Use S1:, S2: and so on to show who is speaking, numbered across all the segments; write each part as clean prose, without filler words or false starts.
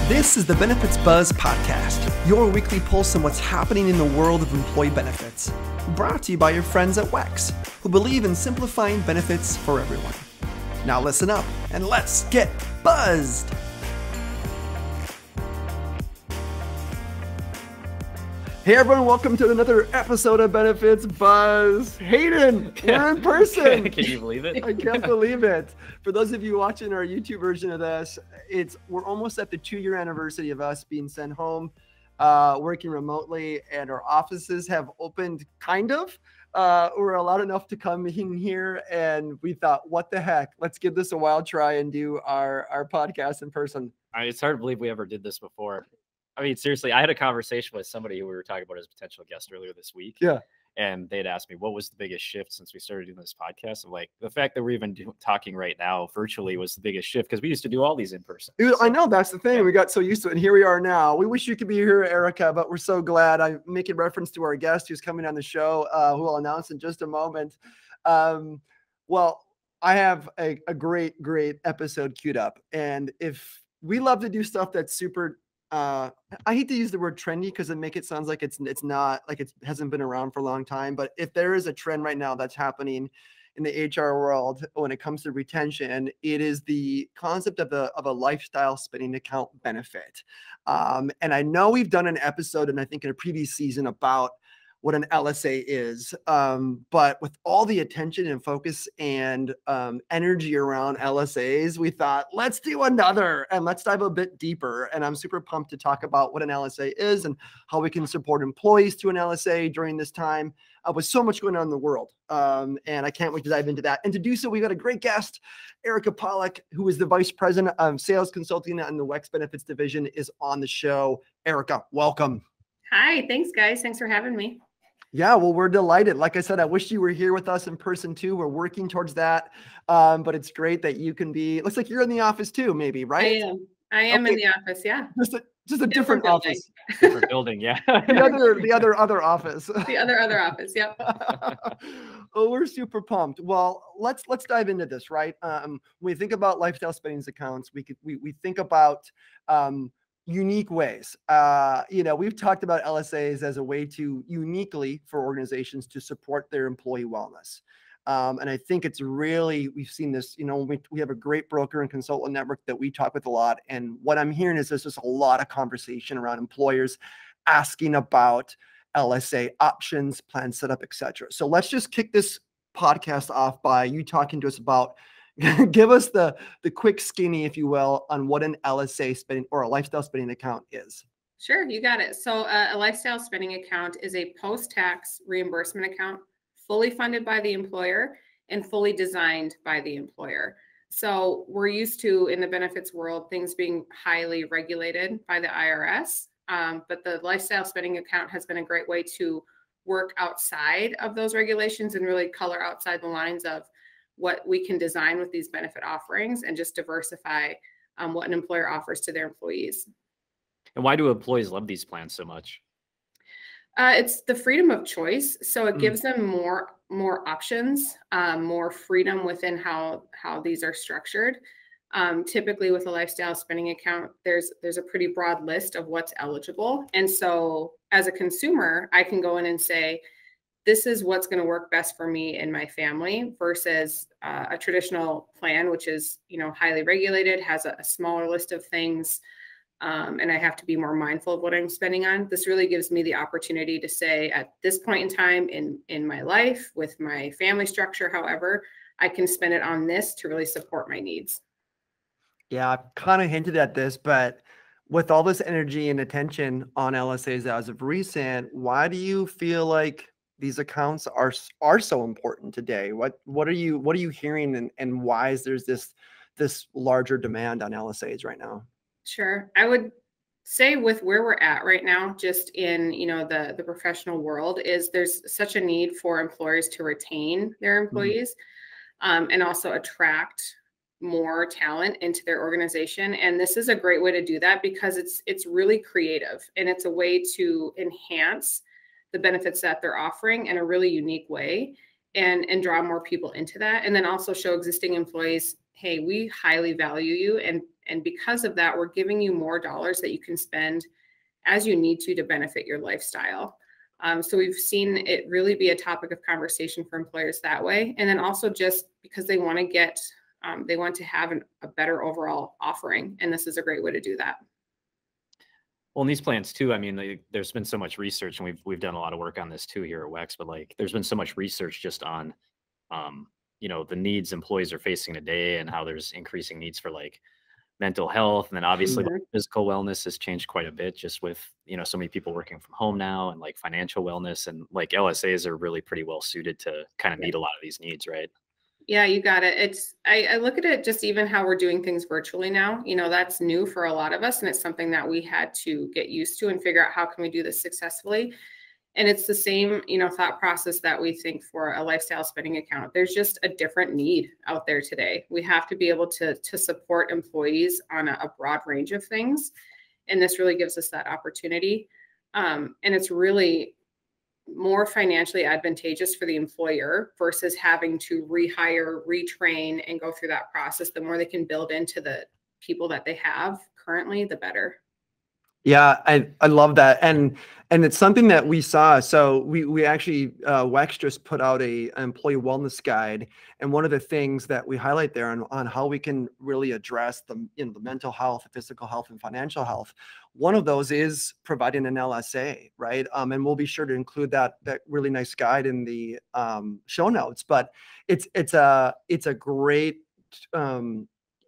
S1: This is the Benefits Buzz Podcast, your weekly pulse on what's happening in the world of employee benefits. Brought to you by your friends at WEX, who believe in simplifying benefits for everyone. Now listen up and let's get buzzed. Hey everyone, welcome to another episode of Benefits Buzz. Hayden, we're in person.
S2: Can you believe it?
S1: I can't believe it. For those of you watching our YouTube version of this, we're almost at the 2-year anniversary of us being sent home, working remotely, and our offices have opened kind of. We're allowed enough to come in here, and we thought, what the heck? Let's give this a wild try and do our podcast in person.
S2: It's hard to believe we ever did this before. I mean, seriously, I had a conversation with somebody who we were talking about as a potential guest earlier this week.
S1: Yeah.
S2: And they'd asked me, what was the biggest shift since we started doing this podcast? I'm like, the fact that we're even talking right now virtually was the biggest shift, because we used to do all these in person.
S1: I know, that's the thing. Yeah. We got so used to it, and here we are now. We wish you could be here, Arika, but we're so glad. I'm making reference to our guest who's coming on the show, who I'll announce in just a moment. Well, I have a great episode queued up. And if we love to do stuff that's super I hate to use the word trendy because it makes it sounds like it's not, like it hasn't been around for a long time. But if there is a trend right now that's happening in the HR world when it comes to retention, it is the concept of a lifestyle spending account benefit. And I know we've done an episode, and I think in a previous season, about what an LSA is. But with all the attention and focus and energy around LSAs, we thought, let's do another and let's dive a bit deeper. And I'm super pumped to talk about what an LSA is and how we can support employees to an LSA during this time with so much going on in the world. And I can't wait to dive into that. And to do so, we got a great guest, Arika Palloch, who is the Vice President of Sales Consulting in the WEX Benefits Division, is on the show. Arika, welcome.
S3: Hi, thanks guys. Thanks for having me.
S1: Yeah, well, we're delighted. Like I said, I wish you were here with us in person too. We're working towards that. But it's great that you can be, looks like you're in the office too, maybe, right?
S3: I am okay. In the office. Yeah.
S1: Just a different office.
S2: Different building. Yeah.
S1: the other office.
S3: The other office. Yep.
S1: Well, we're super pumped. Well, let's dive into this, right? When we think about lifestyle spending accounts, we think about, unique ways. We've talked about LSAs as a way to uniquely for organizations to support their employee wellness. And I think it's really, we've seen this, we have a great broker and consultant network that we talk with a lot. And what I'm hearing is there's just a lot of conversation around employers asking about LSA options, plan setup, et cetera. So let's just kick this podcast off by you talking to us about, give us the quick skinny, if you will, on what an LSA spending or a lifestyle spending account is.
S3: Sure, you got it. So a lifestyle spending account is a post-tax reimbursement account, fully funded by the employer and fully designed by the employer. So we're used to, in the benefits world, things being highly regulated by the IRS. But the lifestyle spending account has been a great way to work outside of those regulations and really color outside the lines of what we can design with these benefit offerings and just diversify what an employer offers to their employees.
S2: And why do employees love these plans so much?
S3: It's the freedom of choice. So it gives them more options, more freedom within how these are structured. Typically with a lifestyle spending account, there's a pretty broad list of what's eligible. And so as a consumer, I can go in and say, this is what's going to work best for me and my family versus a traditional plan, which is, highly regulated, has a smaller list of things. And I have to be more mindful of what I'm spending on. This really gives me the opportunity to say at this point in time in my life with my family structure, however, I can spend it on this to really support my needs.
S1: Yeah, I've kind of hinted at this, but with all this energy and attention on LSAs as of recent, why do you feel like these accounts are so important today? What are you hearing, and why is there's this larger demand on LSAs right now?
S3: Sure. I would say with where we're at right now, just in, the professional world, is there's such a need for employers to retain their employees and also attract more talent into their organization. And this is a great way to do that because it's really creative and it's a way to enhance the benefits that they're offering in a really unique way and draw more people into that. And then also show existing employees, hey, we highly value you And because of that, we're giving you more dollars that you can spend as you need to benefit your lifestyle. So we've seen it really be a topic of conversation for employers that way. And then also just because they want to get, they want to have a better overall offering. And this is a great way to do that.
S2: Well, in these plans too, I mean, there's been so much research, and we've done a lot of work on this too here at WEX, but like there's been so much research just on, you know, the needs employees are facing today and how there's increasing needs for like mental health. And then obviously like, physical wellness has changed quite a bit just with, you know, so many people working from home now, and like financial wellness, and like LSAs are really pretty well suited to kind of meet a lot of these needs, right?
S3: Yeah, you got it. I look at it just even how we're doing things virtually now, you know, that's new for a lot of us. And it's something that we had to get used to and figure out how can we do this successfully. And it's the same, you know, thought process that we think for a lifestyle spending account. There's just a different need out there today. We have to be able to support employees on a broad range of things. And this really gives us that opportunity. And it's really more financially advantageous for the employer versus having to rehire, retrain, and go through that process. The more they can build into the people that they have currently, the better.
S1: Yeah, I love that. And it's something that we saw. So we actually, WEX just put out an employee wellness guide. And one of the things that we highlight there on how we can really address the mental health, physical health, and financial health. One of those is providing an LSA, right? And we'll be sure to include that really nice guide in the show notes. But it's a great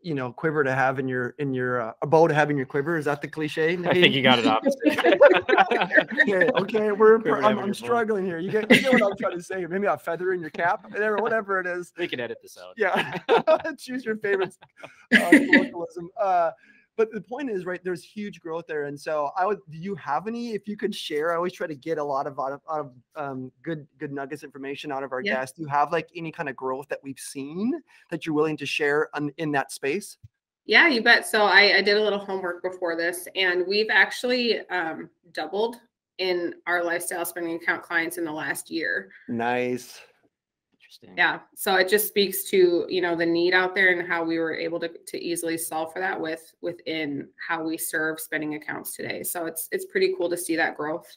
S1: you know, quiver to have in your a bow to have in your quiver. Is that the cliche?
S2: I think you got it opposite.
S1: okay, I'm struggling here. You get what I'm trying to say. Maybe a feather in your cap, whatever it is.
S2: We can edit this out.
S1: Yeah, choose your favorites. Colloquialism. But the point is, right, there's huge growth there. And so do you have any, if you could share? I always try to get a lot of good nuggets information out of our guests. Do you have like any kind of growth that we've seen that you're willing to share in that space?
S3: Yeah, you bet. So I did a little homework before this, and we've actually doubled in our lifestyle spending account clients in the last year.
S1: Nice.
S3: Yeah. So it just speaks to, you know, the need out there and how we were able to easily solve for that within how we serve spending accounts today. So it's pretty cool to see that growth.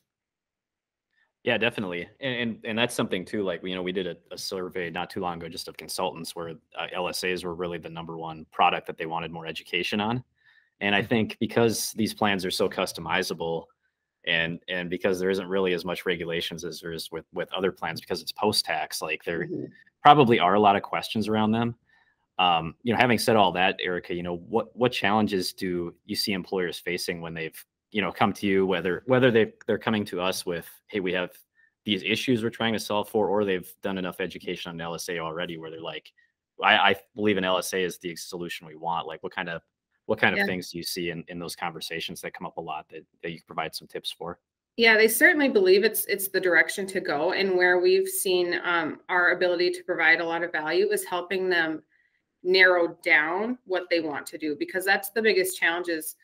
S2: Yeah, definitely. And that's something too, like, you know, we did a survey not too long ago just of consultants where LSAs were really the #1 product that they wanted more education on. And I think because these plans are so customizable, and because there isn't really as much regulations as there is with other plans, because it's post-tax, like there probably are a lot of questions around them. You know, having said all that, Arika, you know, what challenges do you see employers facing when they've, you know, come to you, whether they're coming to us with, hey, we have these issues we're trying to solve for, or they've done enough education on LSA already where they're like, I believe an LSA is the solution we want. Like what kind of things do you see in those conversations that come up a lot that you can provide some tips for?
S3: Yeah, they certainly believe it's the direction to go. And where we've seen our ability to provide a lot of value is helping them narrow down what they want to do, because that's the biggest challenge is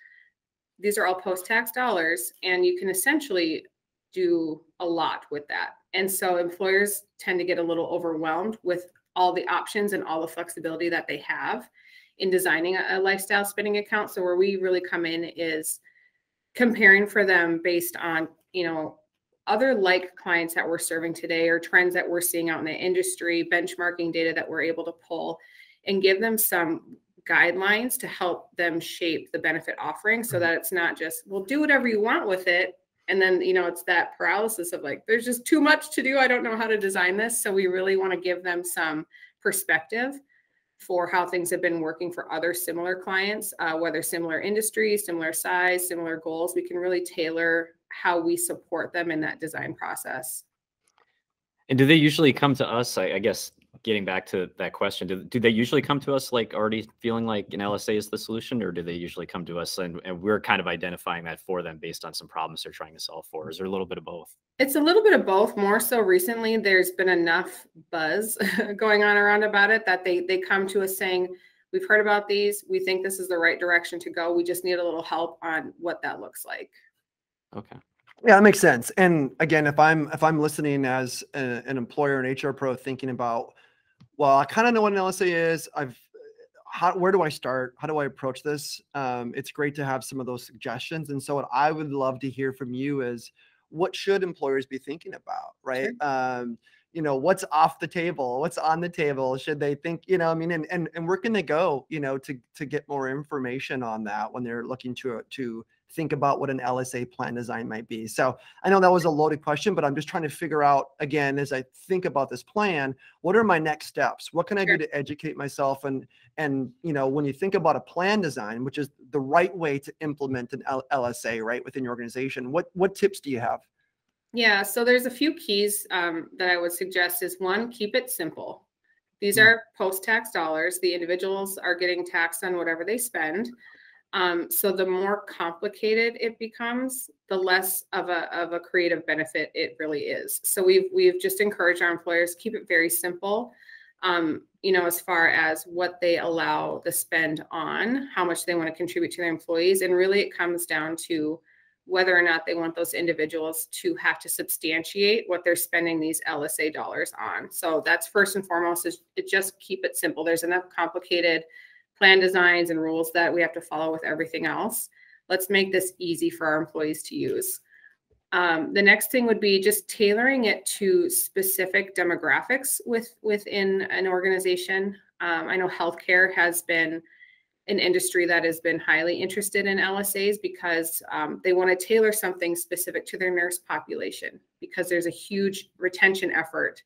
S3: these are all post-tax dollars, and you can essentially do a lot with that. And so employers tend to get a little overwhelmed with all the options and all the flexibility that they have in designing a lifestyle spending account. So where we really come in is comparing for them based on, you know, other like clients that we're serving today or trends that we're seeing out in the industry, benchmarking data that we're able to pull, and give them some guidelines to help them shape the benefit offering so that it's not just, well, do whatever you want with it. And then, you know, it's that paralysis of like, there's just too much to do. I don't know how to design this. So we really want to give them some perspective for how things have been working for other similar clients, whether similar industries, similar size, similar goals. We can really tailor how we support them in that design process.
S2: And do they usually come to us? I guess getting back to that question, do they usually come to us like already feeling like an LSA is the solution, or do they usually come to us and we're kind of identifying that for them based on some problems they're trying to solve for? Or is there a little bit of both?
S3: It's a little bit of both. More so recently, there's been enough buzz going on around about it that they come to us saying, we've heard about these. We think this is the right direction to go. We just need a little help on what that looks like.
S2: Okay.
S1: Yeah, that makes sense. And again, if I'm listening as an employer, an HR pro, thinking about, well, I kind of know what an LSA is. where do I start? How do I approach this? It's great to have some of those suggestions. And so what I would love to hear from you is, what should employers be thinking about, right?
S3: Sure.
S1: You know, what's off the table, what's on the table? Should they think, you know, I mean, and where can they go, you know, to get more information on that when they're looking to think about what an LSA plan design might be. So I know that was a loaded question, but I'm just trying to figure out, again, as I think about this plan, what are my next steps? What can I do to educate myself? And, you know, when you think about a plan design, which is the right way to implement an LSA, right, within your organization, what tips do you have?
S3: Yeah, so there's a few keys that I would suggest is, one, keep it simple. These are post-tax dollars. The individuals are getting taxed on whatever they spend. So the more complicated it becomes, the less of a creative benefit it really is. So we've just encouraged our employers, keep it very simple. You know, as far as what they allow the spend on, how much they want to contribute to their employees. And really it comes down to whether or not they want those individuals to have to substantiate what they're spending these LSA dollars on. So that's first and foremost, is just keep it simple. There's enough complicated plan designs and rules that we have to follow with everything else. Let's make this easy for our employees to use. The next thing would be just tailoring it to specific demographics within an organization. I know healthcare has been an industry that has been highly interested in LSAs because they want to tailor something specific to their nurse population, because there's a huge retention effort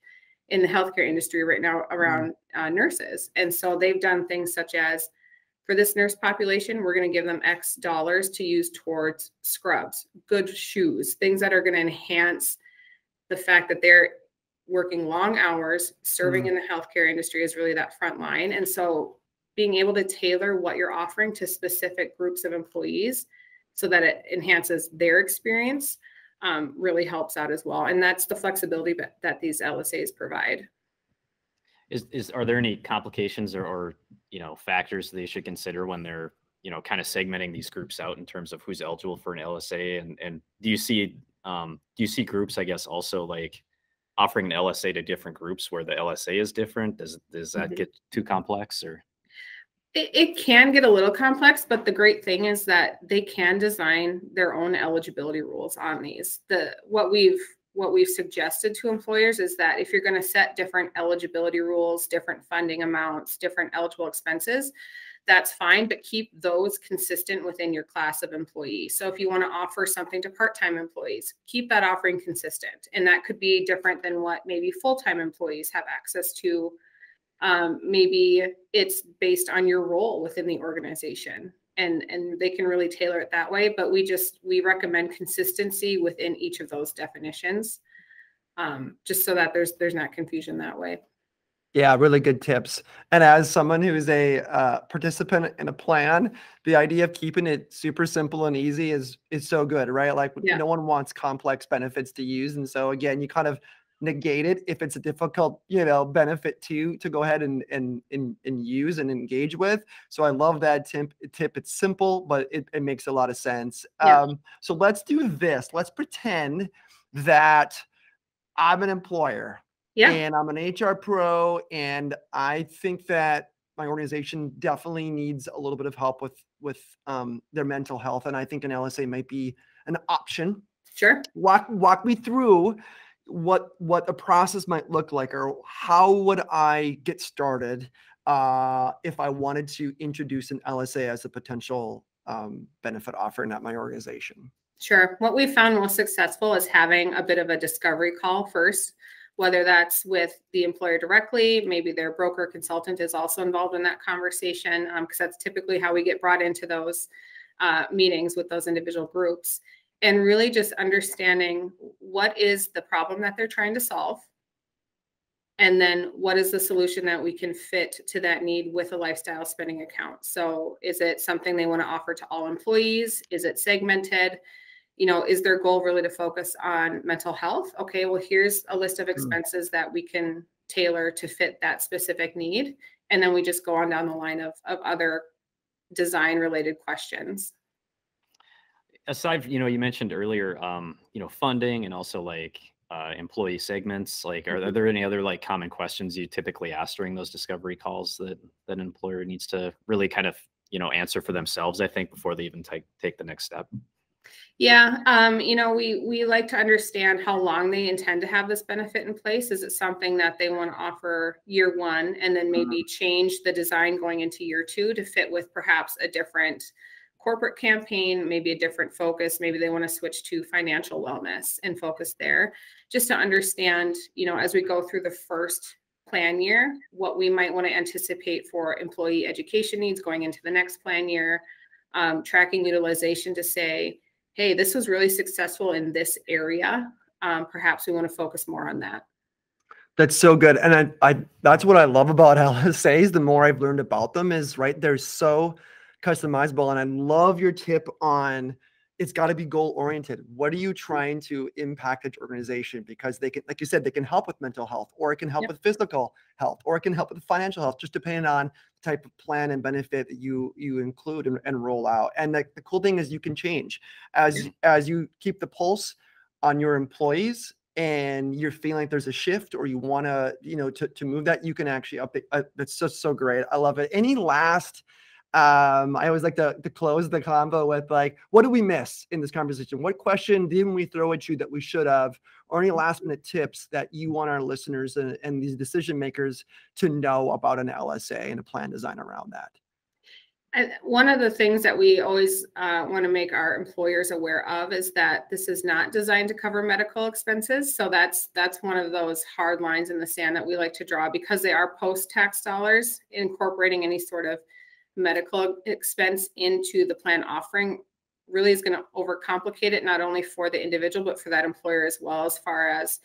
S3: in the healthcare industry right now around nurses. And so they've done things such as, for this nurse population, we're going to give them X dollars to use towards scrubs, good shoes, things that are going to enhance the fact that they're working long hours. Serving in the healthcare industry is really that front line. And so being able to tailor what you're offering to specific groups of employees so that it enhances their experience really helps out as well. And that's the flexibility that these LSAs provide.
S2: Are there any complications or you know, factors they should consider when they're, you know, kind of segmenting these groups out in terms of who's eligible for an LSA? And do you see groups, I guess, also like offering an LSA to different groups where the LSA is different? Does that get too complex? Or
S3: it can get a little complex, but the great thing is that they can design their own eligibility rules on these. What we've suggested to employers is that if you're going to set different eligibility rules, different funding amounts, different eligible expenses, that's fine, but keep those consistent within your class of employees. So if you want to offer something to part-time employees, keep that offering consistent. And that could be different than what maybe full-time employees have access to. Maybe it's based on your role within the organization, and they can really tailor it that way. But we recommend consistency within each of those definitions, just so that there's not confusion that way.
S1: Yeah, really good tips. And as someone who's a participant in a plan, the idea of keeping it super simple and easy is so good, right? Like no one wants complex benefits to use. And so again, you kind of negate it if it's a difficult, you know, benefit to go ahead and use and engage with. So I love that tip. It's simple, but it makes a lot of sense. So let's do this. Let's pretend that I'm an employer. And I'm an HR pro, and I think that my organization definitely needs a little bit of help with their mental health, and I think an LSA might be an option.
S3: Sure.
S1: Walk me through what a process might look like, or how would I get started if I wanted to introduce an LSA as a potential benefit offering at my organization.
S3: Sure. What we found most successful is having a bit of a discovery call first, whether that's with the employer directly, maybe their broker consultant is also involved in that conversation, because that's typically how we get brought into those meetings with those individual groups. And really just understanding what is the problem that they're trying to solve, and then what is the solution that we can fit to that need with a lifestyle spending account. So is it something they want to offer to all employees? Is it segmented? You know, is their goal really to focus on mental health? Okay, well, here's a list of expenses that we can tailor to fit that specific need. And then we just go on down the line of other design related questions.
S2: Aside, you know, you mentioned earlier, you know, funding and also like employee segments? Like, are there any other like common questions you typically ask during those discovery calls that an employer needs to really kind of, answer for themselves, I think, before they even take the next step?
S3: Yeah, we like to understand how long they intend to have this benefit in place. Is it something that they want to offer year one and then maybe change the design going into year two to fit with perhaps a different corporate campaign, maybe a different focus? Maybe they want to switch to financial wellness and focus there, just to understand, as we go through the first plan year, what we might want to anticipate for employee education needs going into the next plan year, tracking utilization to say, hey, this was really successful in this area. Perhaps we want to focus more on that.
S1: That's so good. And I that's what I love about LSAs. The more I've learned about them is, right, they're so customizable. And I love your tip on it's got to be goal oriented. What are you trying to impact at your organization? Because they can, like you said, they can help with mental health, or it can help with physical health, or it can help with financial health, just depending on the type of plan and benefit that you include and roll out. And the cool thing is you can change as you keep the pulse on your employees, and you're feeling like there's a shift, or you want to, to move that, you can actually update. That's just so great. I love it. Any last, I always like to close the convo with, like, what did we miss in this conversation? What question didn't we throw at you that we should have? Or any last minute tips that you want our listeners and these decision makers to know about an LSA and a plan design around that?
S3: One of the things that we always want to make our employers aware of is that this is not designed to cover medical expenses. So that's one of those hard lines in the sand that we like to draw, because they are post-tax dollars. Incorporating any sort of medical expense into the plan offering really is going to overcomplicate it, not only for the individual, but for that employer as well, as far as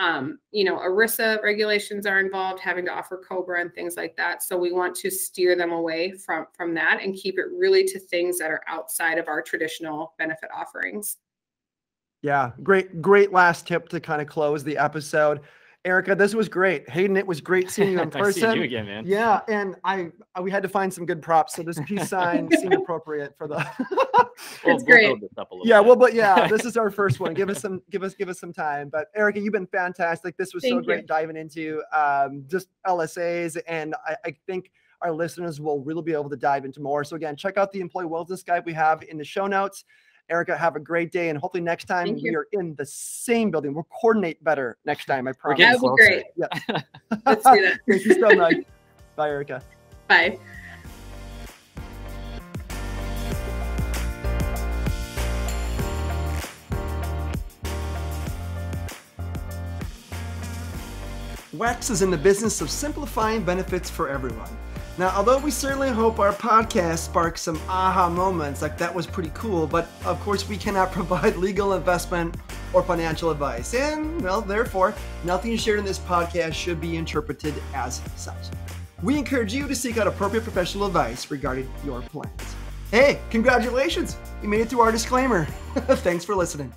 S3: ERISA regulations are involved, having to offer COBRA and things like that. So we want to steer them away from that and keep it really to things that are outside of our traditional benefit offerings.
S1: Yeah, great last tip to kind of close the episode. Arika, this was great. Hayden, it was great seeing you in person.
S2: Nice seeing you again, man.
S1: Yeah, and we had to find some good props, so this peace sign seemed appropriate for the.
S3: It's great.
S2: We'll build this up a little
S1: bit.
S2: But
S1: yeah, this is our first one. Give us some time. But Arika, you've been fantastic. This was so great diving into just LSAs, and I think our listeners will really be able to dive into more. So again, check out the employee wellness guide we have in the show notes. Arika, have a great day, and hopefully next time we are in the same building. We'll coordinate better next time, I promise.
S3: That would be great.
S1: Yeah.
S3: Let's do that.
S1: Thank you so much. Bye, Arika.
S3: Bye.
S1: WEX is in the business of simplifying benefits for everyone. Now, although we certainly hope our podcast sparks some aha moments, like that was pretty cool, but of course we cannot provide legal, investment, or financial advice. And, well, therefore, nothing shared in this podcast should be interpreted as such. We encourage you to seek out appropriate professional advice regarding your plans. Hey, congratulations! You made it through our disclaimer. Thanks for listening.